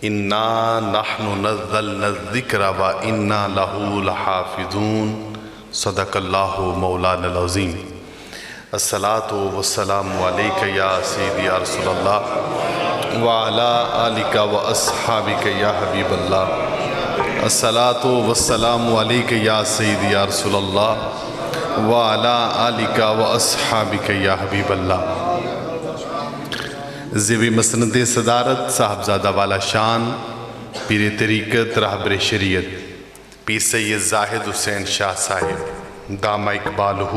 انا نحن نزلنا الذکر و انا لہ لحافظون صدق اللہ مولانا العظیم۔ الصلاۃ والسلام علیک یا سیدی یا رسول اللہ وعلی آلک و اصحابک یا حبیب اللہ۔ الصلاۃ والسلام علیک یا سیدی یا رسول اللہ وعلی آلک و اصحابک یا حبیب اللہ۔ زیب مسند صدارت صاحبزادہ والا شان پیر طریقت رہبر شریعت پیر سید زاہد حسین شاہ صاحب دامہ اقبالہ،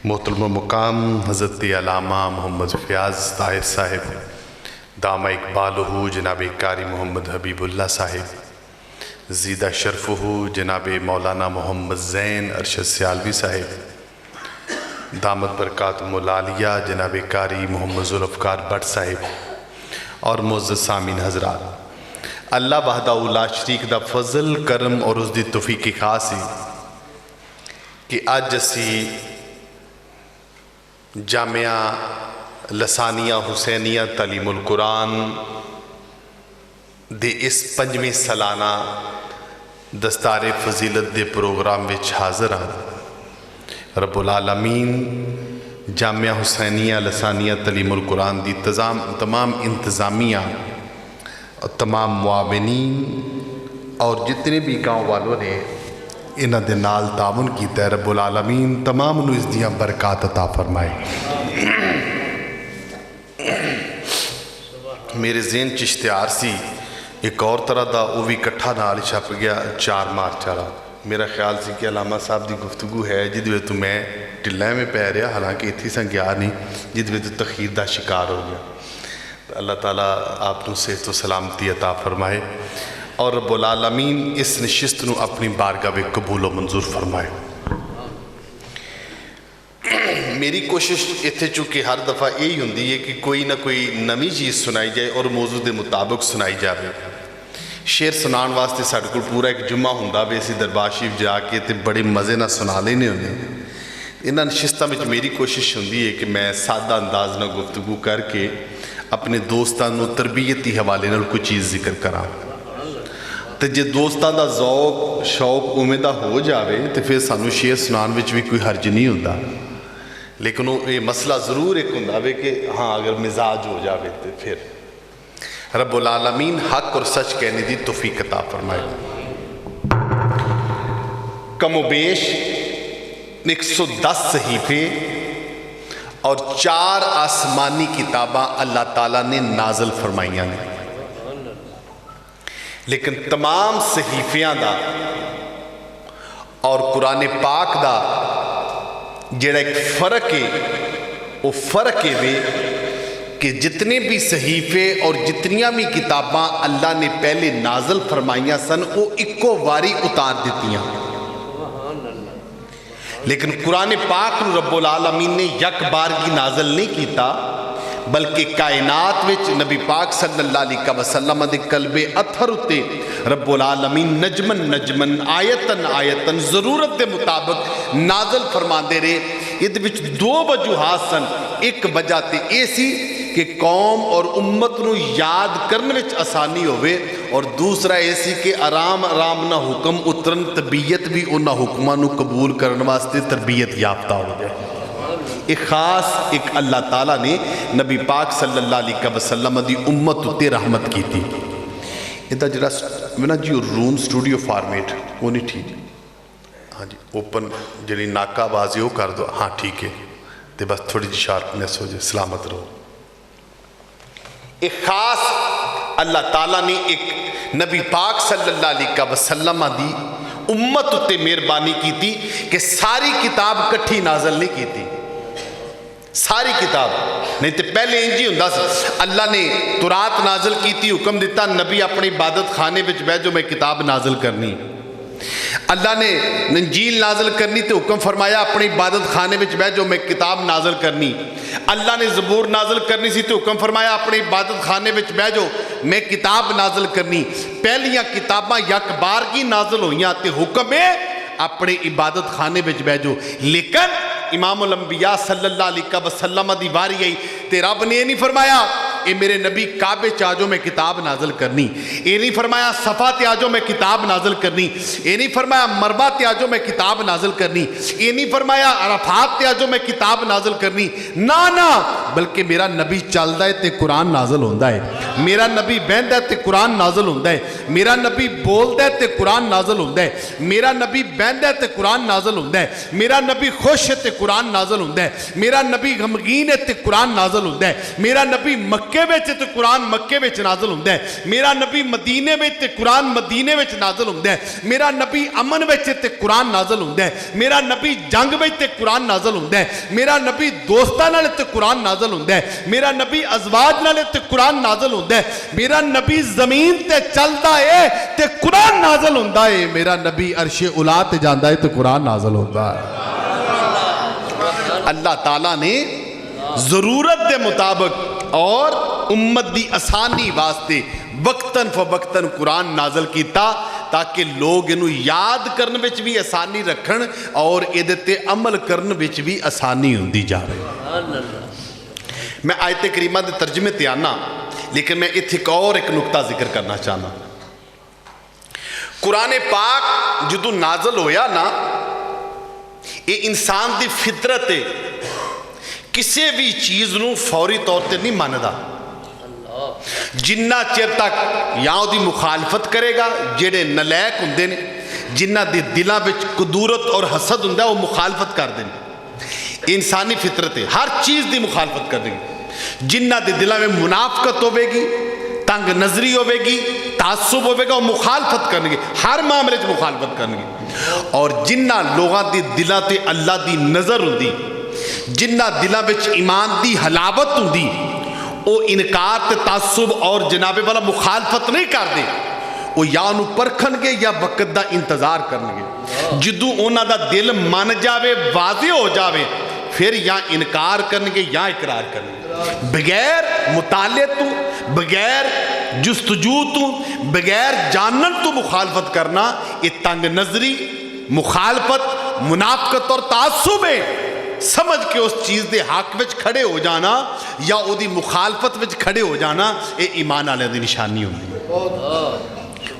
محترم مقام حضرت علامہ محمد فیاض طاہر صاحب دامہ اقبالہ، جناب قاری محمد حبیب اللہ صاحب زیدہ شرفہ، جناب مولانا محمد زین ارشد سیالوی صاحب دامت برکاتہم العالیہ، جناب قاری محمد ذوالفقار بٹ صاحب اور معزز سامعین حضرات، اللہ وحدہ لا شریک دا فضل کرم اور اس دی توفیق خاص ہی کہ اج اسی جامعہ لسانیہ حسینیہ تعلیم القرآن دے اس 5ویں سالانہ دستار فضیلت دے پروگرام وچ حاضر ہاں۔ رب العالمین جامعہ حسینیہ لسانیہ تعلیم القرآن دی تمام انتظامیہ اور تمام معاونین اور جتنے بھی گاؤں والوں نے انہاں دے نال تعاون کیتا ہے، رب العالمین تمام نو اس دیاں برکات عطا فرمائے۔ میرے ذہن اشتہار سی ایک اور طرح دا وہ بھی کٹھا نال چھپ گیا 4 مارچ والا۔ میرا خیال سی کہ علامہ صاحب دی گفتگو ہے جد وے تو میں ٹلہ میں پہ رہا، حالانکہ اتھی سا گیا نہیں، جد وے تو تخیر دا شکار ہو گیا۔ اللہ تعالیٰ آپ نو صحت و سلامتی عطا فرمائے اور رب العالمین اس نشست نو اپنی بارگاہ میں قبول و منظور فرمائے۔ میری کوشش اتھے چونکہ ہر دفعہ یہی ہوندی ہے کہ کوئی نہ کوئی نمی چیز سنائی جائے اور موضوع دے مطابق سنائی جائے۔ شعر سنان واسطے ساڈے کول پورا ایک جمعہ ہوندا وے، اسی دربار شریف جا کے تے بڑے مزے نہ سنا لینے ہوندے۔ انہاں نشستاں وچ میری کوشش ہوندی ہے کہ میں سادہ انداز نہ گفتگو کر کے اپنے دوستاں نو تربیتی حوالے نال کوئی چیز ذکر کراں، تے جے دوستاں دا ذوق شوق اوویں دا ہو جاوے تے پھر سانو شعر سنان وچ بھی کوئی حرج نہیں ہوندا، لیکن یہ مسئلہ ضرور ایک ہوندا وے کہ ہاں اگر مزاج ہو جاوے تے پھر رب العالمین حق اور سچ کہنے دی توفیق عطا فرمائے۔ کم و بیش 110 صحیفے اور 4 آسمانی کتاباں اللہ تعالیٰ نے نازل فرمائیاں نے، لیکن تمام صحیفیاں دا اور قرآن پاک دا جڑا ایک فرق ہے وہ فرق ہے کہ جتنے بھی صحیفے اور جتنیاں بھی کتاباں اللہ نے پہلے نازل فرمائیاں سن وہ اکو واری اتار دیتیاں، لیکن قرآن پاک رب العالمین نے یک بار کی نازل نہیں کیتا، بلکہ کائنات وچ نبی پاک صلی اللہ علیہ وسلم دے قلب اطہر اتے رب العالمین نجمن نجمن آیتن آیتن ضرورت دے مطابق نازل فرما دے رہے۔ یہ وچ 2 وجوہات سن، ایک وجہ تے ایسی کہ قوم اور امت نو یاد کرنے وچ آسانی ہوئے، اور دوسرا ایسی کہ آرام آرام نہ حکم اترن طبیعت بھی انہا حکمہ نو قبول کرنے واسطے تربیت یافتہ ہو جائے۔ ایک خاص ایک اللہ تعالیٰ نے نبی پاک صلی اللہ علیہ وسلم دی امت تے رحمت کی تھی۔ ادھا جڑا میں جی روم سٹوڈیو فارمیٹ وہ نہیں ٹھیک، ہاں جی اوپن جڑی ناکہ بازی ہو کر دو، ہاں ٹھیک ہے، تے بس تھوڑی جی شارپنیس ہو جائے، سلامت رہو۔ ایک خاص اللہ تعالیٰ نے ایک نبی پاک صلی اللہ علیہ وسلم دی امت تے مہربانی کی تھی کہ ساری کتاب کٹھی نازل نہیں کی تھی، ساری کتاب نہیں تے پہلے انجی ہوندا سی، اللہ نے تورات نازل کی تھی، حکم دیتا نبی اپنی عبادت خانے وچ بیٹھ جو میں کتاب نازل کرنی، اللہ نے انجیل نازل کرنی تے حکم فرمایا اپنی عبادت خانے وچ بیٹھ جو میں کتاب نازل کرنی، اللہ نے زبور نازل کرنی سی تے حکم فرمایا اپنی عبادت خانے وچ بیٹھ جو میں کتاب نازل کرنی۔ پہلیاں کتاباں یک بار کی نازل ہوئیاں تے حکم ہے اپنے عبادت خانے وچ بیٹھ جو، لیکن امام الانبیاء صلی اللہ علیہ وسلم دی واری آئی تے رب نے نہیں فرمایا اے میرے نبی کعبے چ آجو میں کتاب نازل کرنی، اے نہیں فرمایا صفا تے آجو میں کتاب نازل کرنی، اے نہیں فرمایا مروا تے آجو میں کتاب نازل کرنی، اے نہیں فرمایا عرفات تے آجو میں کتاب نازل کرنی، نا بلکہ میرا نبی چلدا ہے تے قرآن نازل ہوندا ہے، میرا نبی بہندا ہے تے قرآن نازل ہوندا ہے، میرا نبی بولدا ہے تے قرآن نازل ہوندا ہے، میرا نبی بہندا ہے تے قرآن نازل ہوندا ہے، میرا نبی خوش ہے تے قرآن نازل ہوندا ہے، میرا نبی غمگین ہے تے قرآن نازل ہوندا ہے، میرا نبی مکے وچ تے قرآن مکے وچ نازل ہوندا ہے، میرا نبی مدینے وچ تے قرآن مدینے وچ نازل ہوندا ہے، میرا نبی امن وچ تے قرآن نازل ہوندا ہے، میرا نبی جنگ وچ تے قرآن نازل ہوندا ہے، میرا نبی دوستاں نال تے قرآن نازل ہوندا ہے، میرا نبی ازواج نال تے قرآن نازل ہوندا ہے، میرا نبی زمین تے چلدا ہے تے قرآن نازل ہوندا ہے، میرا نبی عرش اولا تے جاندا ہے تے قرآن نازل ہوندا ہے۔ اللہ تعالیٰ نے ضرورت دے مطابق اور امت دی آسانی واسطے وقتاً فوقتاً قرآن نازل کیتا تاکہ لوگ انہوں یاد کرنے وچ بھی آسانی رکھن اور ادھتے عمل کرنے وچ بھی آسانی ہوندی جا رہی۔ میں آیت کریمہ دے ترجمے تے آنا، لیکن میں ایک نقطہ ذکر کرنا چاہنا۔ قرآن پاک جدو نازل ہویا نا، یہ انسان دی فطرت ہے، کسی بھی چیز نو فوری طور تے نہیں ماندا، جنہ چیر تک یا دی مخالفت کرے گا، جڑے نلیک ہوندے نے، جنہ دی دلاں وچ قدورت اور حسد ہوندا وہ مخالفت کر دیں، انسانی فطرت ہے، ہر چیز دی مخالفت کر دیں، جنہ دی دلاں میں منافقت ہوے گی، تنگ نظری ہوے گی، تعصب ہوے گا، وہ مخالفت کرنے گے، ہر معاملے چ مخالفت کرنے گے، اور جنہ لوگاں دی دلاں تے اللہ دی نظر ہوندی، جنہ دلاں وچ ایمان دی حلاوت ہوندی، وہ انکار تے تعصب اور جناب والا مخالفت نہیں کر دے، وہ یا انہوں پرکھن گے یا وقت دا انتظار کرن گے، جدو انہاں دا دل من جاوے، واضح ہو جاوے، پھر یا انکار کرن گے یا اقرار کرن گے، بغیر مطالعے تو، بغیر جستجو تو، بغیر جانن تو مخالفت کرنا، یہ تنگ نظری، مخالفت، منافقت اور تعصب ہے۔ سمجھ کے اس چیز دے حق وچ کھڑے ہو جانا یا او دی مخالفت وچ کھڑے ہو جانا، یہ ایمان والے دی نشانی ہوندی۔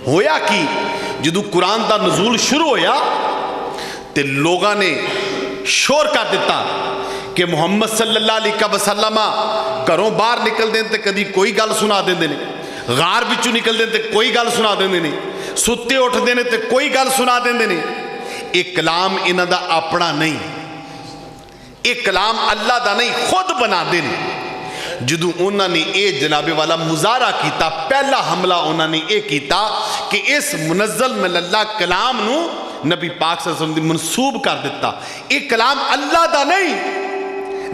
ہویا کی جدو قرآن دا نزول شروع ہویا تے لوگاں نے شور کر دیتا کہ محمد صلی اللہ علیہ وسلم گھروں باہر نکل دیں تے کدی کوئی گل سنا دیں نے، غار بچوں نکل دیں تے کوئی گل سنا دیں نے، ستے اٹھ دیں تے کوئی گل سنا دیں نے۔ ایک کلام انہاں دا اپنا نہیں، ایک کلام اللہ دا نہیں، خود بنا دیں۔ جدو انہوں نے اے جناب والا مظاہرہ کیتا، پہلا حملہ انہوں نے اے کیتا کہ اس منزل من اللہ کلام نو نبی پاک صلی اللہ علیہ وسلم منسوب کر دیتا، ایک کلام اللہ دا نہیں۔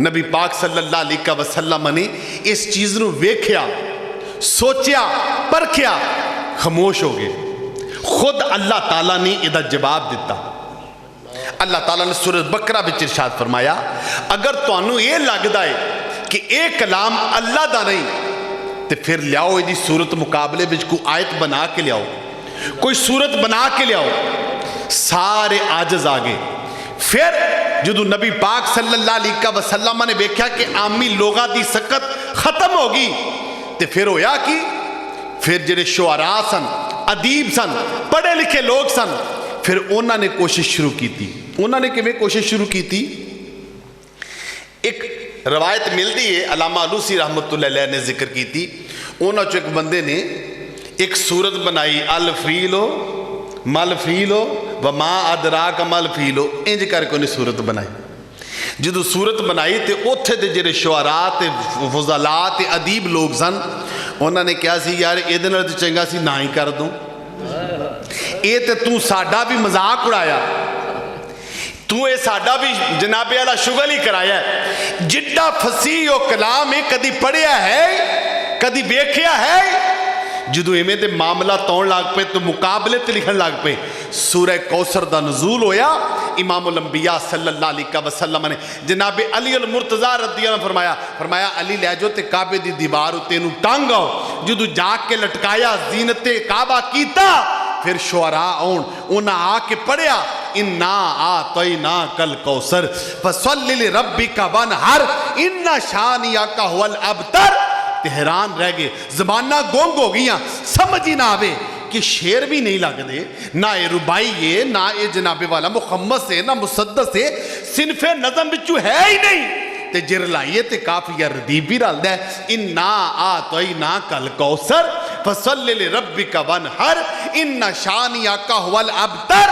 نبی پاک صلی اللہ علیہ وسلم نے اس چیز نو ویکھیا، سوچیا، پرکھیا، خاموش ہو گئے۔ خود اللہ تعالیٰ نے ادھا جواب دیتا۔ اللہ تعالیٰ نے سورۃ بقرہ بچ ارشاد فرمایا، اگر تو انہوں یہ لگتا ہے کہ ایک کلام اللہ دا نہیں تو پھر لیاؤ یہ سورت مقابلے بچ کوئی آیت بنا کے لیاؤ، کوئی سورت بنا کے لیاؤ۔ سارے عاجز آگے۔ پھر جدو نبی پاک صلی اللہ علیہ وسلم نے بیکھیا کہ عامی لوگاں دی سکت ختم ہوگی تو پھر ہویا کی، پھر جڑے شعراء سن، ادیب سن، پڑھے لکھے لوگ سن، پھر انہوں نے کوشش شروع کی تھی۔ انہوں نے کیویں کوشش شروع کی تھی؟ ایک روایت ملتی ہے، علامہ علوسی رحمت اللہ علیہ نے ذکر کی تھی، انہوں نے ایک بندے نے ایک صورت بنائی، الفیلو مل فیلو وما ادراک مل فیلو، انج کر کے انہیں صورت بنائی۔ جدو صورت بنائی تے اوتھے دے جڑے شعراء تے فضلاء تے ادیب لوگ سن، انہوں نے کہا سی یار اے دے نال تے چنگا سی نہ ہی کر دوں، اے تے تو ساڈا بھی مذاق اڑایا، تو اے ساڈا بھی جناب والا شغل ہی کرایا ہے، جڈا فصیح و کلام ہے کدی پڑھیا ہے، کدی ویکھیا ہے۔ جدو ایمیں دے معاملہ تون لاگ پہ تو مقابلے تے لکھن لاگ پہ، سورہ کوثر دا نزول ہویا، امام الانبیاء صلی اللہ علیہ وسلم نے جناب علی المرتضیٰ رضی اللہ عنہ فرمایا علی لے جو تے کعبے دی دیوار تے نو ٹانگاؤ، جدو جا کے لٹکایا زینت کعبہ کیتا، پھر شعراء انہاں آ کے پڑھیا، اِنَّا آتَيْنَاكَ الْكَوْثَرَ فَصَلِّ لِرَبِّكَ وَانْحَرْ إِنَّ شَانِئَكَ هُوَ الْأَبْتَرُ۔ تے حیران رہ گئے، زبانہ گونگ ہو گئیاں، سمجھ ہی نہ آوے کہ شیر بھی نہیں لگ دے، نہ اے ربائی ہے، نہ اے جناب والا مخمس ہے، نہ مسدس ہے، صنف نظم بچو ہے ہی نہیں تے جر لائیے تے کافی ردیب بھی رل دے، اِنَّا آتَيْنَاكَ الْكَوْثَرَ فَصَلِّ لِرَبِّكَ وَانْحَرْ اِنَّ شَانِئَكَ هُوَ الْأَبْتَرُ۔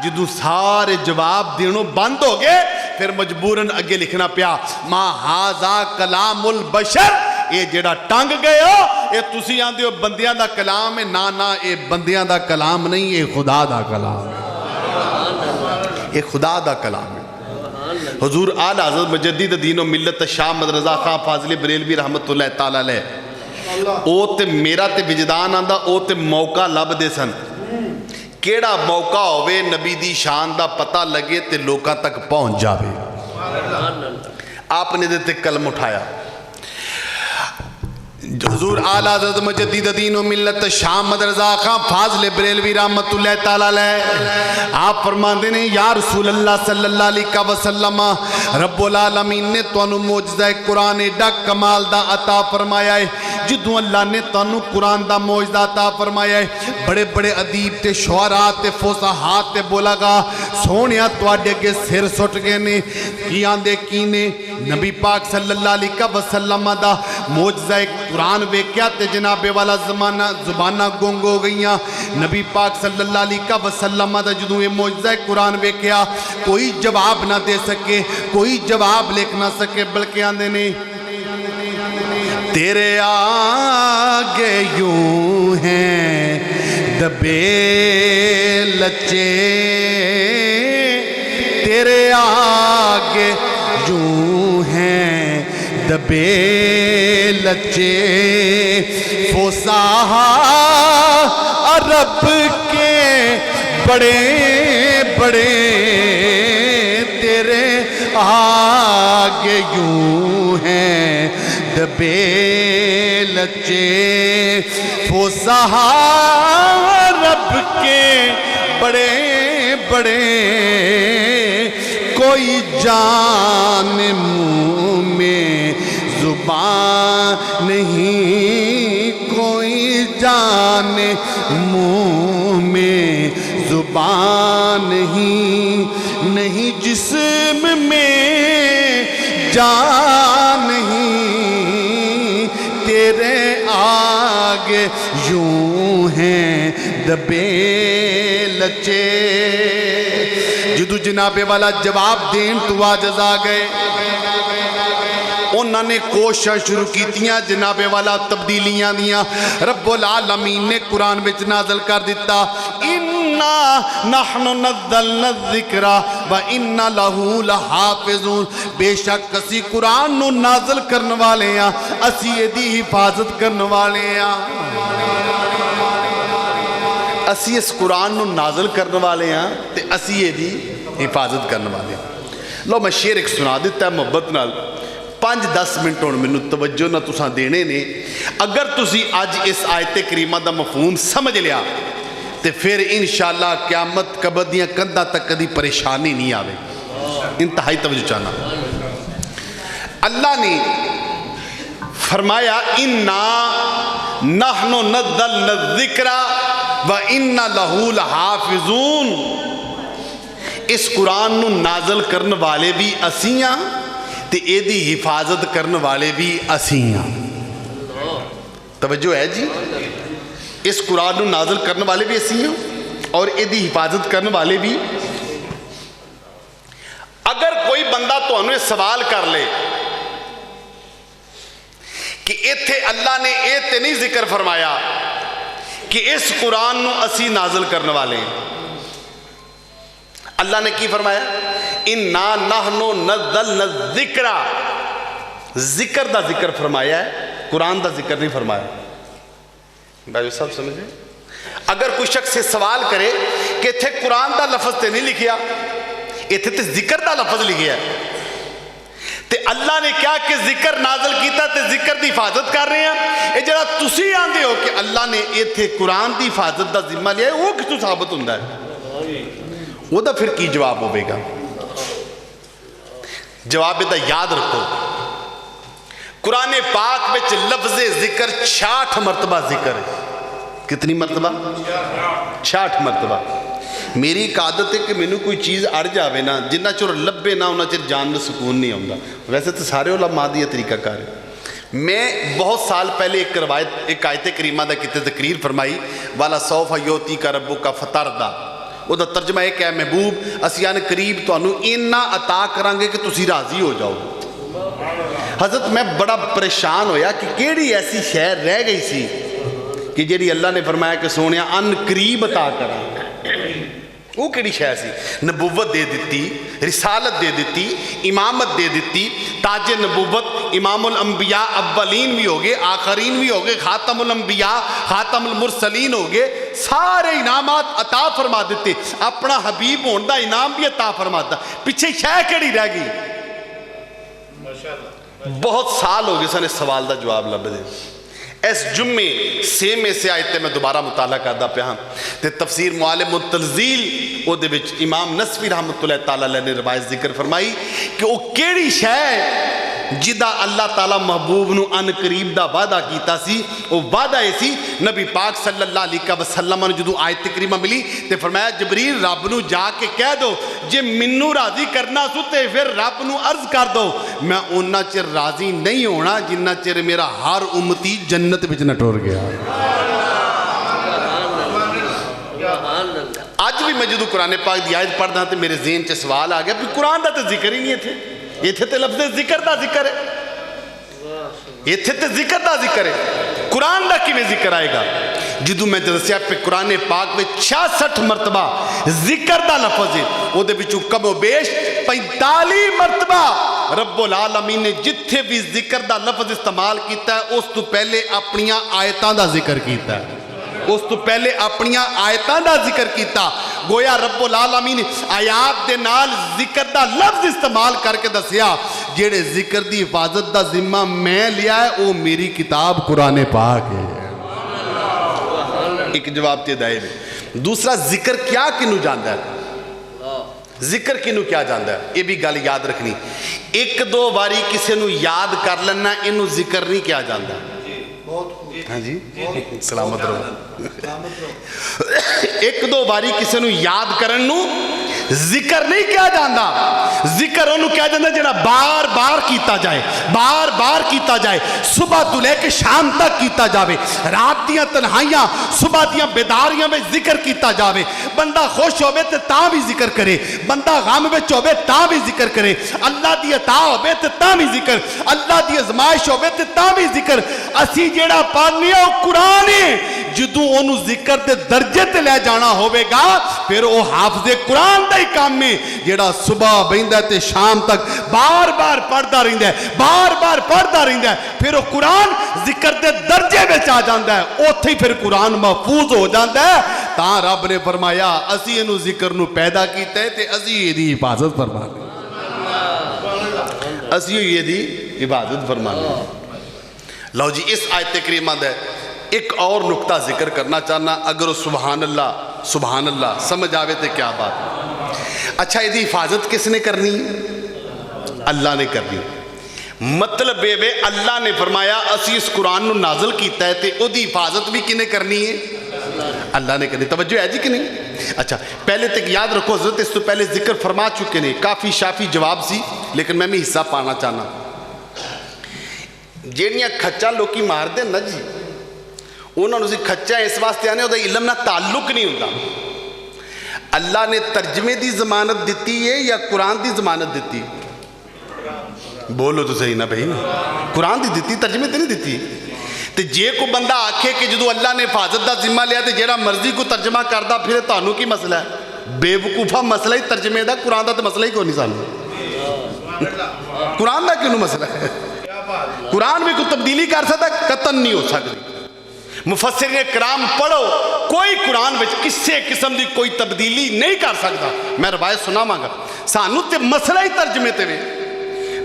جدو سارے جواب دینوں بند ہو گئے، پھر مجبوراً اگے لکھنا پیا ما ھذا کلام البشر، اے جڑا ٹنگ گئے ہو اے تسی آندے ہو بندیاں دا کلام ہے، نا اے بندیاں دا کلام نہیں، اے خدا دا کلام ہے، اے خدا دا کلام ہے۔ حضور اعلیٰ حضرت مجدد دین و ملت شاہ محمد رضا خان فاضلی بریلوی رحمت اللہ تعالیٰ علیہ، او تے میرا تے وجدان آندا او تے موقع لب دے سن، کیڑا موقع ہوئے نبی دی شان دا پتہ لگے تے لوکاں تک پہنچ جاوے۔ آپ نے دیتے قلم اٹھایا، حضور اعلیٰ حضرت مجدد دین و ملت شاہ محمد رضا خان فاضل بریلوی رحمت اللہ تعالیٰ علیہ، آپ فرماندے نے یا رسول اللہ صلی اللہ علیہ وسلم، رب العالمین نے توانو معجزہ قرآن ایڈا کمال دا عطا فرمایا ہے، جدوں اللہ نے توانو قرآن دا معجزہ عطا فرمایا ہے، بڑے بڑے ادیب تے شعراء تے فصحاء تے بلغاء سونیا تواڈے کے سر سٹ گئے نے، کیاں دے کینے نبی پاک صلی اللہ علیہ وسلم دا معجزہ قرآن ویکیا تے جناب والا زبانہ گونگ ہو گئیاں، نبی پاک صلی اللہ علیہ وسلم دا جدوں یہ معجزہ قرآن ویکیا کوئی جواب نہ دے سکے، کوئی جواب لکھ نہ سکے، بلکہ آندے نے تیرے آگے یوں ہیں دبے لچے، تیرے آگے یوں ہیں دبے لچے، فصحاء عرب کے بڑے بڑے تیرے آگے یوں ہیں دبے لچے، فصحاء عرب کے بڑے بڑے کوئی جان منہ میں زبان نہیں، کوئی جان منہ میں زبان نہیں، جسم میں جان نہیں، تیرے آگے یوں ہیں دبے لچے۔ جدو جناب والا جواب دین تو آجز آ گئے، انہوں نے کوشش شروع کیتیاں جناب والا تبدیلیاں دیاں، رب العالمین نے قرآن وچ نازل کر دیتا اِنَّا نَحْنُ نَزَّلْنَا الذِّكْرَ وَإِنَّا لَهُ لَحَافِظُونَ، بے شک اسی قرآن نو نازل کرنے والے ہیں، اسی دی حفاظت کرنے والے ہیں، اسی اس قرآن نو نازل کرنے والے ہیں تے اسی دی حفاظت کرنے والے ہیں۔ لو میں شعر ایک سنا دیتا ہے محبت نال، 5-10 منٹ ہونے میں توجہ نہ تساں دینے نے، اگر تسی آج اس آیت کریمہ دا مفہوم سمجھ لیا تے پھر انشاءاللہ قیامت قبر دیاں کندھاں تک کدی پریشانی نہیں آوے۔ انتہائی توجہ چاہنا، اللہ نے فرمایا اِنَّا نَحْنُ نَزَّلْنَا الذِّكْرَ وَإِنَّا لَهُ لَحَافِظُونَ، اس قرآن نو نازل کرنے والے بھی اسیاں تے اے دی حفاظت کرنے والے بھی اسیاں۔ توجہ ہے جی، اس قرآن نو نازل کرنے والے بھی اسیاں اور اے دی حفاظت کرنے والے بھی۔ اگر کوئی بندہ تو انہیں سوال کر لے کہ ایتھے اللہ نے اے تے نہیں ذکر فرمایا کہ اس قرآن نو اسی نازل کرنے والے ہیں، اللہ نے کی فرمایا اِنَّا نَحْنُ نَزَّلْنَا الذِّكْرَ، ذکر دا ذکر فرمایا ہے، قرآن دا ذکر نہیں فرمایا۔ بھائی صاحب سمجھے، اگر کوئی شخص سے سوال کرے کہ تھے قرآن دا لفظ تے نہیں لکھیا، ایتھے تے ذکر دا لفظ لکھیا ہے، تے اللہ نے کیا کہ ذکر نازل کیتا تے ذکر دی حفاظت کر رہے ہیں، اے جڑا تسی آندے ہو کہ اللہ نے ایتھے قرآن دی حفاظت دا ذمہ لیا ہے، وہ کسوں ثابت ہوندہ ہے؟ وہ دا پھر کی جواب ہوئے گا؟ جواب دا یاد رکھو، قرآن پاک وچ لفظ ذکر 66 مرتبہ ذکر ہے. کتنی مرتبہ؟ 66 مرتبہ. میری ایک عادت ہے کہ مینوں کوئی چیز اڑ جاوے نا، جنہ چر لبے نہ انہاں چر جان میں سکون نہیں آتا. ویسے تو سارے علماء دی طریقہ کار ہے. میں بہت سال پہلے ایک آیت کریمہ دا کتے تقریر فرمائی، والا سوف یوتی کا ربو کا فتردا. وہ دا ترجمہ ہے کہ اے محبوب اسی ان قریب تانوں اینا عطا کریں گے کہ تسی راضی ہو جاؤ. حضرت میں بڑا پریشان ہویا کہ کیڑی ایسی شے رہ گئی سی کہ جیڑی اللہ نے فرمایا کہ سونیا ان قریب عطا کریں. وہ کیڑی شے سی؟ نبوت دے دیتی، رسالت دے دیتی، امامت دے دیتی، تاج نبوت، امام الانبیاء اولین بھی ہوگے، آخرین بھی ہوگے، خاتم الانبیاء، خاتم المرسلین ہوگے، سارے انعامات عطا فرما دیتے. اپنا حبیب ہوندہ انعام بھی عطا فرما دیتا. پیچھے شے کیڑی رہ گئی؟ بہت سال ہو گئے سن اس سوال دا جواب لب دے. اس جمعے سیمے سے آیتے میں دوبارہ مطالعہ کردا پیا ہاں تے تفسیر معالم التنزیل او دے وچ امام نصفی رحمۃ اللہ تعالی علیہ نے روایت ذکر فرمائی کہ او کیڑی شے جدا اللہ تعالی محبوب نو ان قریب دا وعدہ کیتا سی. او وعدہ ایسی نبی پاک صلی اللہ علیہ وسلم نے جدو آیت کریمہ ملی تے فرمایا جبریل رب نو جا کے کہہ دو جے منو راضی کرنا سو تے پھر رب نو عرض کر دو میں اونا چر راضی نہیں ہونا جنہ چر میرا ہر امتی جنت وچ نہ ٹور گیا. آج بھی میں جدو قرآن پاک دی آیت پڑھدا تے میرے ذہن چ سوال آ گیا کہ قرآن دا تے ذکر ہی نہیں تھے. یہ تھے لفظ ذکر دا ذکر ہے، یہ تھے ذکر دا ذکر ہے. قرآن دا کی میں ذکر آئے گا؟ جدو میں دسیا پہ قرآن پاک میں 66 مرتبہ ذکر دا لفظ ہے. وہ دے بچو کم و بیش 45 مرتبہ رب العالمین نے جتھے بھی ذکر دا لفظ استعمال کیتا ہے اس تو پہلے اپنیاں آیتاں دا ذکر کیتا ہے. اس تو پہلے اپنیاں آیتاں دا ذکر کیتا. گویا رب العالمین آیات دے نال ذکر دا لفظ استعمال کر کے دسیا جیڑے ذکر دی حفاظت دا ذمہ میں لیا ہے وہ میری کتاب قرآن پاک ہے. ایک جواب تے دائے میں. دوسرا ذکر کیا کنو جاندہ ہے؟ ذکر کنو کیا جاندہ ہے؟ یہ بھی گل یاد رکھنی. ایک دو باری کسی نو یاد کر لینا انو ذکر نہیں کیا جاندہ. ہاں جی سلامت رہو. ایک دو باری کسی نو یاد کرنو ذکر نہیں کیا جاندہ. ذکر انہوں کیا جاندہ جنہا بار بار کیتا جائے، بار بار کیتا جائے، صبح تو لے کے شام تک کیتا جاوے، رات دیاں تنہائیاں صبح دیاں بیداریاں میں ذکر کیتا جاوے. بندہ خوش ہوئے تے تاں بھی ذکر کرے، بندہ غم میں چوبے تاں بھی ذکر کرے، اللہ دی عطا ہوئے تے تاں بھی ذکر، اللہ دی ازمائش ہوئے تے تاں بھی ذکر. اسی جیڑا پڑھنی ہے وہ قرآن ہے. جدو انہوں ذکر دے درجے تے لے جانا ہوئے گا پھر وہ حافظ قرآن دا ہی کام میں جیڑا صبح بیندہ تے شام تک بار بار پڑھتا رہندہ ہے، بار بار پڑھتا رہندہ ہے. پھر وہ قرآن ذکر دے درجے میں چاہ جاندہ ہے، اوتھے ہی پھر قرآن محفوظ ہو جاندہ ہے. تاں رب نے فرمایا اسی انہوں ذکر نو پیدا کیتا ہے تے اسی یہ دی حفاظت فرمانے، اسی یہ دی حفاظت فرمانے. لو جی اس آیت کریمہ دے ایک اور نکتہ ذکر کرنا چاہنا. اگر وہ سبحان اللہ سمجھ آوے تے کیا بات ہے. اچھا یہ دی حفاظت کس نے کرنی؟ اللہ نے کرنی. مطلب بے اللہ نے فرمایا اسی اس قرآن نو نازل کیتا ہے تے او دی حفاظت بھی کنے کرنی ہے؟ اللہ نے کرنی. توجہ ہے جی کہ نہیں؟ اچھا پہلے تک یاد رکھو حضرت اس تو پہلے ذکر فرما چکے نے، کافی شافی جواب سی لیکن میں بھی حصہ پانا چاہنا. جیڑیاں کھچا لوکی مار دے نا جی انہوں نے کھچا اس واسطے آنے ہوتا علم نہ تعلق نہیں ہوتا. اللہ نے ترجمے دی ضمانت دیتی ہے یا قرآن دی ضمانت دیتی؟ بولو تو صحیح نا بھائی. قرآن دی دیتی، ترجمے تے نہیں دیتی. تے جے کو بندہ آکھے کہ جدو اللہ نے حفاظت دا ذمہ لیا تے جیڑا مرضی کو ترجمہ کردہ پھر تانوں کی مسئلہ ہے؟ بے وقوفہ مسئلہ ہی ترجمے دا، قرآن دا تے مسئلہ ہی کو نہیں سانو. قرآن دا کیوں مسئلہ ہے؟ قرآن میں کوئی تبدیلی کر سکتا قطن نہیں ہو سکتی. مفسرین کرام پڑھو کوئی قرآن وچ کسے قسم دی کوئی تبدیلی نہیں کر سکتا. میں روایت سنا مانگا سانو تے مسئلہ ہی ترجمے تے وے.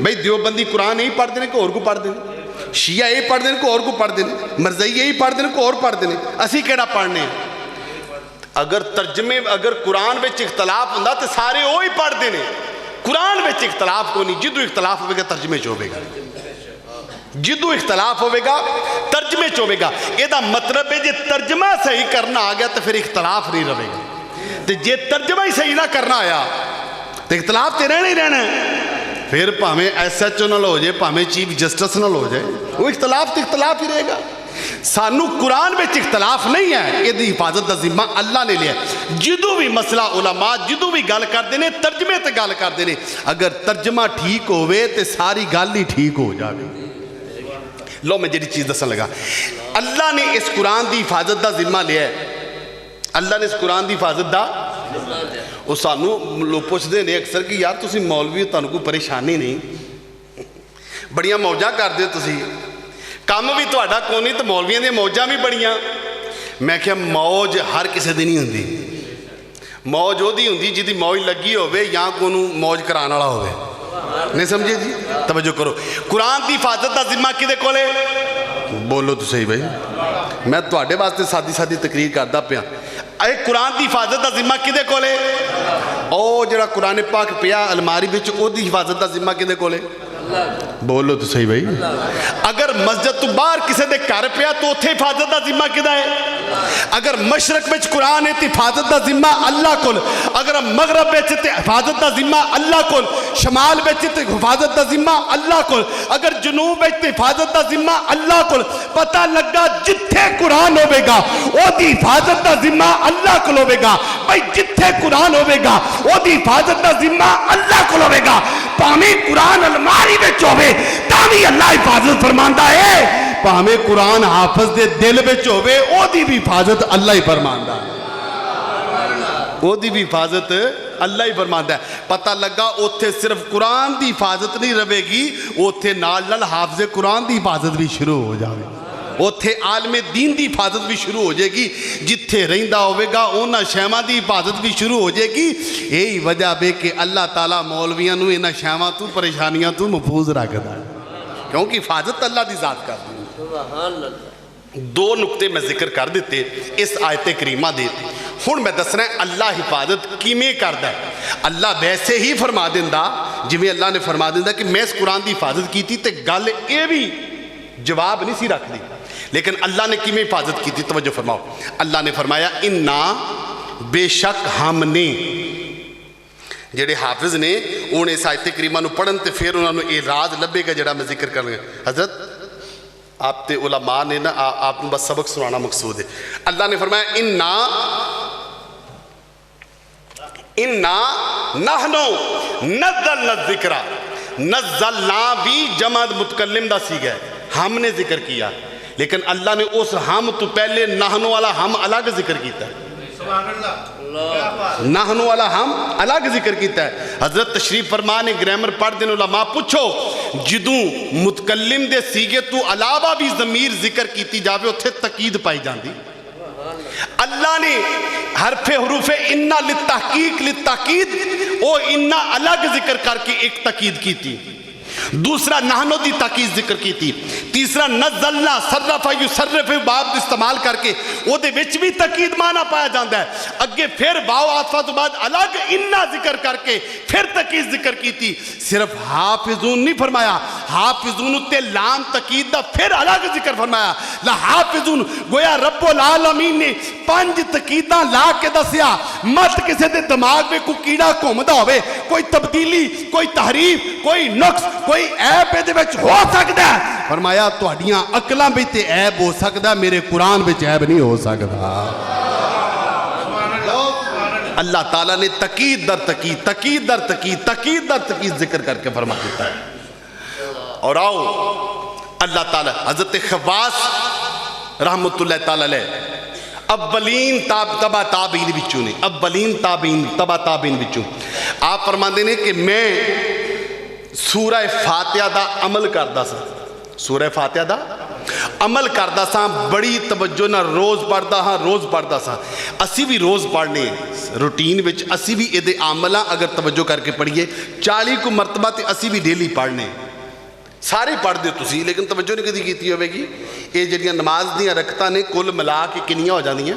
بھئی دیوبندی قرآن یہی پڑھ دینے کو اور کو پڑھ دینے، شیعہ یہی پڑھ دینے کو اور کو پڑھ دینے، مرزائی یہی پڑھ دینے کو اور پڑھ دینے. اسی کیڑا پڑھنے ہیں؟ اگر ترجمے اگر قرآن وچ اختلاف ہوندا تے سارے وہی پڑھ دینے. قرآن وچ اختلاف کو نہیں، جدو اختلاف ہوئے گا ترجمے چ ہوئے گا. جدو اختلاف ہوئے گا ترجمے چ ہوئے گا. یہ مطلب ہے جی ترجمہ صحیح کرنا آ گیا تو پھر اختلاف نہیں رہے گا. جی ترجمہ ہی صحیح نہ کرنا آیا تو اختلاف تو رہنا ہی رہنا ہے. پھر پاویں ایس ایچ او نال ہو جائے, پاویں چیف جسٹس نال ہو جائے, وہ اختلاف تو اختلاف ہی رہے گا. سانو قرآن میں اختلاف نہیں ہے, یہ حفاظت کا ذمہ اللہ نے لیا. جدو بھی مسئلہ علماء جدو بھی گل کرتے ہیں ترجمے تے گل کرتے ہیں, اگر ترجمہ ٹھیک ہوئے تو ساری گل ہی ٹھیک ہو جائے. لو میں جڑی چیز دسن لگا, اللہ نے اس قرآن دی حفاظت دا ذمہ لیا ہے. اللہ نے اس قرآن دی حفاظت دا, وہ سانو لوگ پوچھتے ہیں اکثر کہ یار تسی مولوی تانوں کوئی پریشانی نہیں, بڑیاں موجاں کر دے تسی, کام بھی تہاڈا کوئی نہیں تو مولویاں دی موجاں بھی بڑیاں. میں کہا موج ہر کسی دی نہیں ہوندی, موج وہ دی ہوندی جدی موج لگی ہوئے یا کونوں موج کران والا ہوئے. نہیں سمجھے جی؟ توجہ کرو. قرآن دی حفاظت دا ذمہ کدے کولے؟ بولو تو صحیح بھائی, میں تواڈے واسطے سادی سادی تقریر کردا پیا. اے قرآن دی حفاظت دا ذمہ کدے کولے؟ او جڑا قرآن پاک پیا الماری وچ او دی حفاظت دا ذمہ کدے کولے؟ بولو تو صحیح بھائی. اگر مسجد تو باہر کسی دے گھر پیا تو اتھے حفاظت دا ذمہ کدا ہے؟ اگر مشرق وچ قرآن ہے تو حفاظت دا ذمہ اللہ کول, اگر مغرب وچ تے حفاظت دا ذمہ اللہ کول, شمال وچ تے حفاظت دا ذمہ اللہ کول, اگر جنوب وچ تے حفاظت دا ذمہ اللہ کول. پتہ لگا جتھے قرآن ہوے گا او دی حفاظت دا ذمہ اللہ کول ہوے گا. بھائی جتھے قرآن ہوے گا او دی حفاظت دا ذمہ اللہ کول ہوے گا. پاویں قرآن الماری وچ ہوے تاں اللہ حفاظت فرماندا ہے, پاویں قرآن حافظ دے دل وچ ہوے او دی بھی حفاظت اللہ ہی فرماندا ہے, او دی بھی حفاظت اللہ ہی فرماندا ہے. پتہ لگا اوتھے صرف قرآن دی حفاظت نہیں رہے گی, اوتھے نال نال حافظ قرآن دی حفاظت بھی شروع ہو جاوے, اوتھے عالم دین دی حفاظت بھی شروع ہو جائے گی. جتھے رہندا ہوئے گا اونا شیواں دی حفاظت بھی شروع ہو جائے گی. یہی وجہ بے کہ اللہ تعالیٰ مولویاں نو انہاں شیواں تو پریشانیاں تو محفوظ رکھدا ہے, کیونکہ حفاظت اللہ دی ذات کر دی. دو نقطے میں ذکر کر دیتے اس آیت کریمہ دے. ہن میں دسنا ہے اللہ حفاظت کیویں کردا ہے. اللہ ویسے ہی فرما دیندا جویں اللہ نے فرما دیندا کہ میں اس قرآن دی حفاظت کیتی تے گل اے بھی جواب نہیں سی رکھ دی, لیکن اللہ نے کیویں حفاظت کی تھی. توجہ فرماؤ. اللہ نے فرمایا انا بے شک ہم نے, جڑے حافظ نے انہیں اس آیت کریمہ نو پڑھن تے پھر انہوں نے راز لبے گا جڑا میں ذکر کر لگا. حضرت آپ تے علماء نے نا آپ نے بس سبق سنانا مقصود ہے. اللہ نے فرمایا انا نحنو نزلنا الذکر, نزلنا بھی جمع متکلم دا سیغہ ہے, ہم نے ذکر کیا, لیکن اللہ نے اس ہم تو پہلے نحنو والا ہم الگ ذکر کیتا ہے. نحنو والا ہم الگ ذکر کیتا ہے. حضرت تشریف فرمانے گرامر پڑھ دین علماء پوچھو جدوں متکلم دے سیغے تو علاوہ بھی ضمیر ذکر کیتی جاوے اتھے تقید پائی جاندی. اللہ نے حرف حروف انا للتحقیق او انا الگ ذکر کر کے ایک تقید کی تھی, دوسرا نحنو دی تاکید ذکر کی تھی, تیسرا نزلنا صرف یصرف باب استعمال کر کے او دے وچ بھی تاکید معنی پایا جاندا ہے. اگے پھر واو عاطفہ تو بعد الگ انا ذکر کر کے پھر تاکید ذکر کی تھی. صرف حافظون نہیں فرمایا, حافظون تے لام تاکید دا پھر الگ ذکر فرمایا. لا حافظون گویا رب العالمین نے 5 تاکیداں لا کے دسیا. مت کسے دے دماغ میں کوئی کیڑا گھومدا ہوے, کوئی تبدیلی, کوئی تحریف, کوئی نقص, کوئی عیب دے وچ ہو سکدا ہے. فرمایا تہاڈیاں عقلاں وچ تے عیب ہو سکدا, میرے قرآن وچ عیب نہیں ہو سکدا. اللہ تعالیٰ نے تقید در تقید, تقید در تقید, تقید در تقید ذکر کر کے فرما دیتا ہے. اور آؤ اللہ تعالیٰ حضرت خواص رحمت اللہ تعالیٰ علیہ اولین تبا تابعین بچوں نے, اولین تابعین تبا تابعین بچوں آپ فرماندے نے کہ میں سورہ فاتحہ دا عمل کردا سا, سورہ فاتحہ دا عمل کردا سا, بڑی توجہ نہ روز پڑھدا ہاں, روز پڑھدا سا. اسی بھی روز پڑھنے روٹین وچ, اسی بھی اے دے عملاں اگر توجہ کر کے پڑھیے 40 کو مرتبہ تے اسی بھی ڈیلی پڑھنے, سارے پڑھ دے تسی, لیکن توجہ نہیں کدی کیتی ہوے گی. اے جڑیاں نماز دیاں رکعتاں نے کل ملا کے کنیاں ہو جاندیاں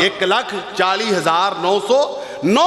1,40,909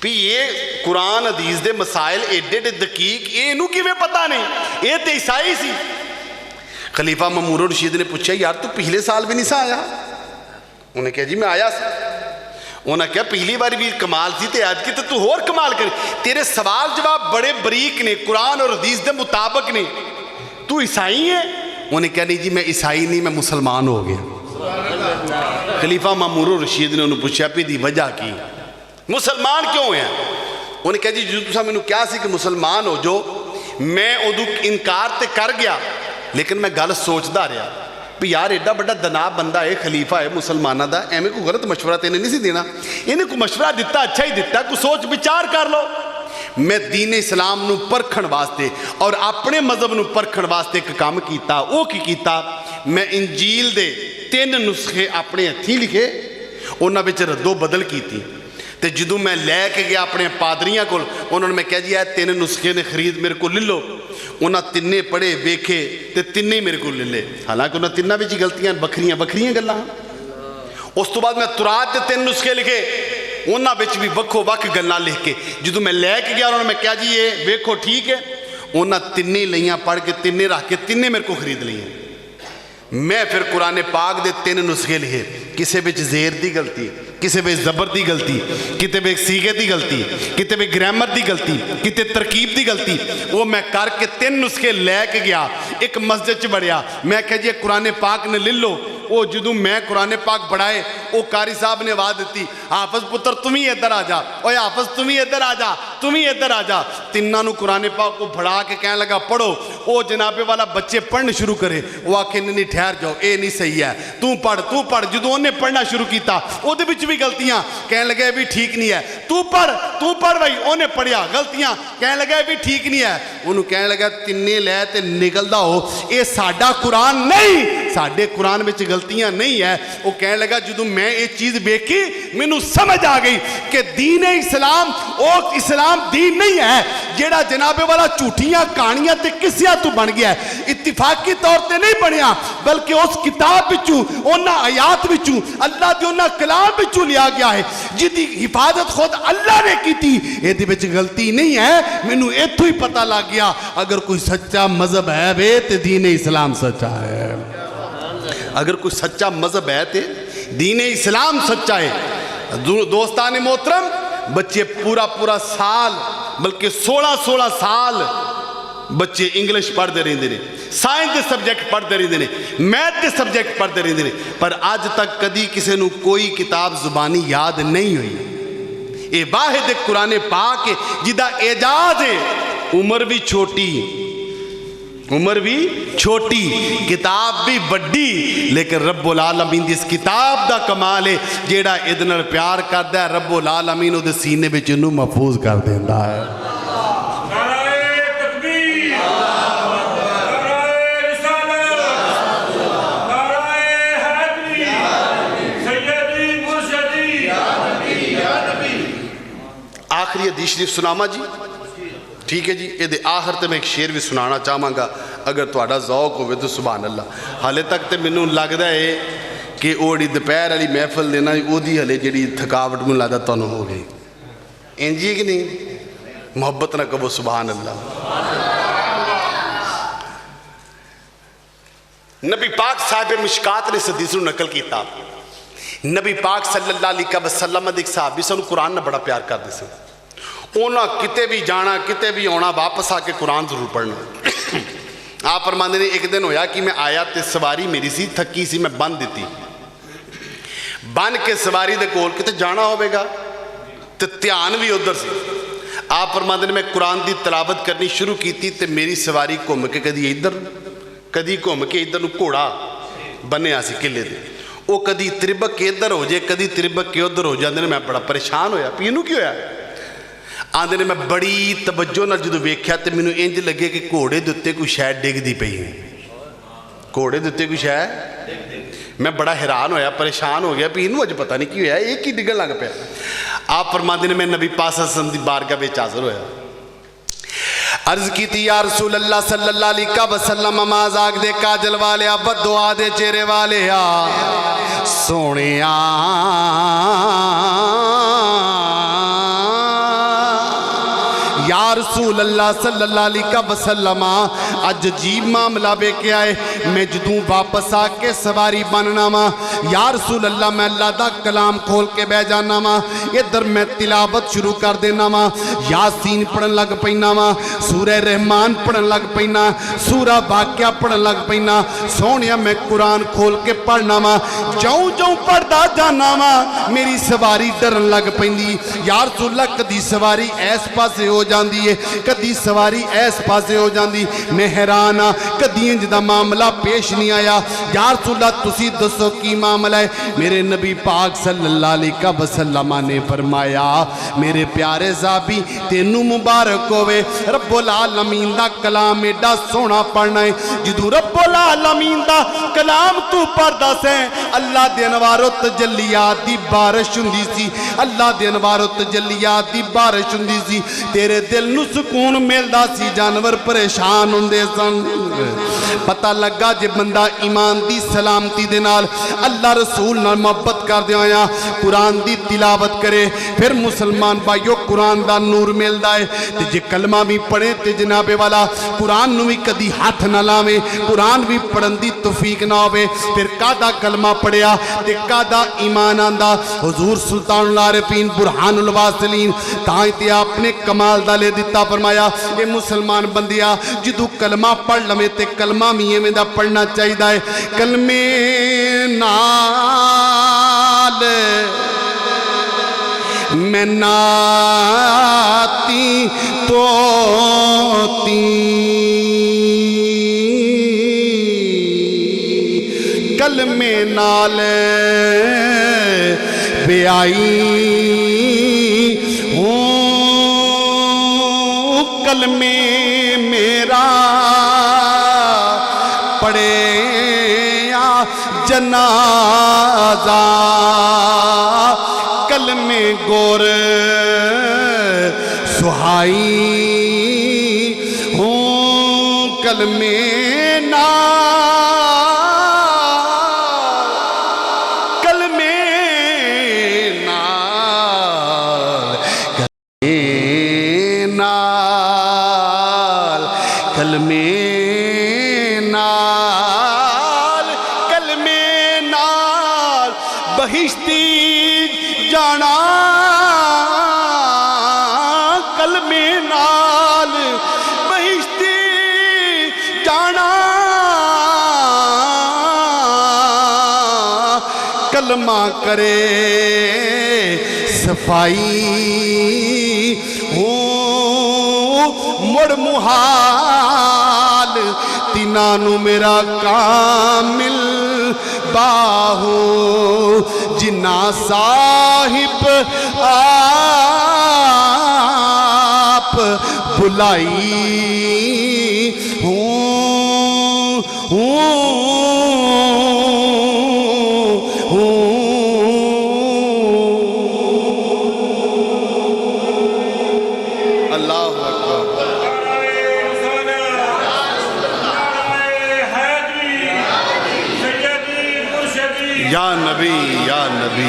بھی یہ قرآن حدیث دے مسائل ایڈے ایڈے دقیق اینو کیویں پتہ نہیں, یہ تے عیسائی سی. خلیفہ مامون الرشید نے پوچھا یار تو پچھلے سال بھی نہیں سا آیا؟ انہیں کہا جی میں آیا سا. انہوں نے کہا پہلی بار بھی کمال تھی تے آج کی تو اور کمال کری, تیرے سوال جواب بڑے بریک نے, قرآن اور حدیث دے مطابق نے, تو عیسائی ہے؟ انہیں کہا نہیں جی میں عیسائی نہیں, میں مسلمان ہو گیا. خلیفہ مامون الرشید نے انہوں پوچھا پی دی وجہ کی مسلمان کیوں ہیں؟ انہیں کہا جی جو تسا میں نے کیا سی کہ مسلمان ہو جو, میں ادو انکار تے کر گیا لیکن میں گل سوچدا رہا بھی یار ایڈا بڑا دناب بندہ ہے, خلیفہ ہے مسلمانہ دا, ایویں کوئی غلط مشورہ تے نہیں سی دینا. انہیں کوئی مشورہ دیتا اچھا ہی دیتا, کوئی سوچ بچار کر لو. میں دین اسلام نو پرکھن واسطے اور اپنے مذہب نو پرکھن واسطے ایک کام کیتا. وہ کی کیتا, میں انجیل دے 3 نسخے اپنے ہتھیں لکھے, انہاں وچ ردو بدل کیتی. تے جدوں میں لے کے گیا اپنے پادریاں کو, انہوں نے میں کہا جی 3 نسخے نے خرید میرے کو لے لو. انہاں 3 پڑھے ویکھے تے 3 میرے کو لے لے. حالانکہ انہاں 3 وچ غلطیاں بکھریاں گلاں. اس تو بعد میں تورات دے 3 نسخے لکھے, انہاں وچ بھی وکھو وکھ گلاں لکھ کے جدوں میں لے کے گیا انہوں نے میں کہا جی یہ ویکھو ٹھیک ہے. انہاں 3 لیاں پڑھ کے 3 رکھ کے 3 میرے کو خرید لیاں. میں پھر قرآن پاک دے 3 نسخے لکھے, کسے وچ زیر دی غلطی, کسے وچ زبر دی غلطی, کتے وچ سیغے دی غلطی, کتے وچ گرامر دی غلطی, کتے ترکیب دی غلطی. وہ میں کر کے 3 نسخے لے کے گیا, ایک مسجد چ بڑھیا, میں کہا جی قرآن پاک نے لے لو. وہ جدوں میں قرآن پاک پڑھائے, وہ قاری صاحب نے آواز دیتی حافظ پتر تم ہی ادھر آ جا, اوے حافظ تم ہی ادھر آ جا, تم ہی ادھر آ جا. تینوں نو قرآن پاک کو پڑھا کے کہنے لگا پڑھو. وہ جناب والا بچے پڑھنے شروع کرے, وہ آکھے نہیں ٹھہر جاؤ اے نہیں صحیح ہے, تو پڑھ. جدوں انہیں پڑھنا شروع کیتا وہ دے وچ بھی غلطیاں, کہنے لگا یہ بھی ٹھیک نہیں ہے, تو پڑھ بھائی. انہیں پڑھیا غلطیاں, کہنے لگا یہ بھی ٹھیک نہیں ہے. انہوں کہنے لگا 3 لے تے نکلدا ہو, اے ساڈا قرآن نہیں, ساڈے قرآن وچ غلطیاں نہیں ہے. وہ کہنے لگا جدوں میں یہ چیز ویکھی مینوں سمجھ آ گئی کہ دین اسلام او اسلام دین نہیں ہے جیڑا جناب والا جھوٹیاں کہانیاں تے قصیاں تو بن گیا ہے. اتفاقی طور تے نہیں بنیا بلکہ اس کتاب وچوں انہاں آیات وچوں اللہ دے انہاں کلام وچوں لیا گیا ہے جدی حفاظت خود اللہ نے کیتی. اے دے وچ غلطی نہیں ہے. مینوں ایتھوں ہی پتہ لگ گیا اگر کوئی سچا مذہب ہے وے تے دین اسلام سچا ہے. اگر کوئی سچا مذہب ہے تے دین اسلام سچا ہے. دوستان محترم, بچے پورا سال بلکہ 16 سال بچے انگلش پڑھتے رہتے ہیں, سائنس کے سبجیکٹ پڑھتے رہتے ہیں, میتھ کے سبجیکٹ پڑھتے رہتے ہیں, پر اج تک کدی کسی نو کوئی کتاب زبانی یاد نہیں ہوئی. یہ واحد قرآن پاک ہے جدا اعجاز ہے. عمر بھی چھوٹی, کتاب بھی بڑی, لیکن رب العالمین دی اس کتاب دا کمال ہے جیڑا ادھے نال پیار کردا ہے رب العالمین او دے سینے وچ انہوں محفوظ کر دیندا ہے. آخری حدیث شریف سناما جی, ٹھیک ہے جی. یہ آخر تے میں ایک شعر بھی سنانا چاہاں گا, اگر تہاڈا ذوق ہوئے تو سبحان اللہ. حالے تک تے مینوں لگدا ہے کہ اوڑی دوپہر والی محفل دینا اودی ہلے جڑی تھکاوٹ مینوں لگدا تانوں ہو گئی. انج ہی کہ نہیں؟ محبت نہ کہو سبحان اللہ. نبی پاک صاحب مشکات نے اس حدیث نو نقل کیتا. نبی پاک صلی اللہ علیہ وسلم ایک صحابی سن قرآن نہ بڑا پیار کرتے سے, اونا کتے بھی جانا کتے بھی آنا واپس آ کے قرآن ضرور پڑھنا. آپ فرماندے نے ایک دن ہویا کہ میں آیا تے سواری میری سی تھکی سی, میں بن دیتی, بن کے سواری دے کول کتے جانا ہوئے گا تے دھیان بھی ادھر سی. آپ فرماندے نے میں قرآن دی تلاوت کرنی شروع کیتی تے میری سواری گھوم کے کدی ادھر کدی گھوم کے ادھر گھوڑا بنیا سی قلعے دے, وہ کدی تربک کے ادھر ہو جائے کدی تربک کے ادھر ہو جاندے نے. میں بڑا پریشان ہویا, پینوں کی ہویا آندے نے. میں بڑی توجہ نال جدوں ویکھیا تے مینوں انج لگے کہ گھوڑے دے اوتے کوئی شے ڈگدی پئی ہے, گھوڑے دے اوتے کوئی شے. میں بڑا حیران ہویا, پریشان ہو گیا بھی اینوں اج پتہ نہیں کی ہویا, ایک ہی ڈگن لگ پیا. آپ فرماندے نے میں نبی پاک صلی اللہ علیہ وسلم دی بارگاہ وچ حاضر ہویا, عرض کی تھی یا رسول اللہ صلی اللہ علیہ وسلم, مازاگ دے کاجل والے بد دعا دے چہرے والے سونیا یا رسول اللہ صلی اللہ علیہ وسلم اج عجیب معاملہ بے کے آئے میں جدوں واپس آ کے سواری بننا وا یا رسول اللہ میں اللہ دا کلام کھول کے بہ جانا وا ادھر میں تلاوت شروع کر دینا وا یاسین پڑھن لگ پینا وا سورہ رحمان پڑھن لگ پینا سورہ واقعہ پڑھن لگ پینا سونیا میں قرآن کھول کے پڑھنا وا جوں جوں پڑھدا جانا وا میری سواری ڈرن لگ پیندی یا رسول اللہ کدی سواری ایس پاسے ہو جاندی ہے کدی سواری ایس پاسے ہو جاندی میں حیران ہاں کدی انج دا معاملہ پیش نہیں آیا یا رسول اللہ تسی دسو کی معاملہ ہے میرے نبی پاک صلی اللہ علیہ وسلم نے فرمایا میرے پیارے صحابی تینوں مبارک ہوئے رب العالمین دا کلام ایڈا سونا پڑھنا ہے جدو رب العالمین دا کلام تو پڑھدا سے اللہ دے انوار و تجلیات دی بارش ہوندی سی اللہ دے انوار و تجلیات دی بارش ہوندی سی تیرے دل نو سکون ملدا سی جانور پریشان ہوندے سن پتہ لگا جے بندہ ایمان دی سلامتی دے نال اللہ رسول نال محبت کر دے آیا قرآن دی تلاوت کرے پھر مسلمان بھائیو قرآن دا نور ملدا ہے تے جے کلمہ بھی پڑھے تے جناب والا قرآن نو بھی کدی ہاتھ نہ لاویں قرآن بھی پڑھن دی توفیق نہ ہوے پھر کادا کلمہ پڑھیا تے کادا ایمان آندا حضور سلطان العارفین برہان الواصلین تاں تے آپ نے کمال دا لے دیتا فرمایا اے مسلمان بندیا جدو کلمہ پڑھ لویں تے کلمہ میے میں دا پڑھنا چاہیے ہے کلمے نال میں ناتی توتی کلمے نال بیائی ہوں کلمے میرا پڑے یا جنازہ کلمے گور سہائی ہوں کلمے بہشتی جانا کلمے نال بہشتی جانا کلمہ کرے صفائی مڑ محال تینانو میرا کامل باہو جنا صاحب آپ بلائی اللہ اکبر یا نبی یا نبی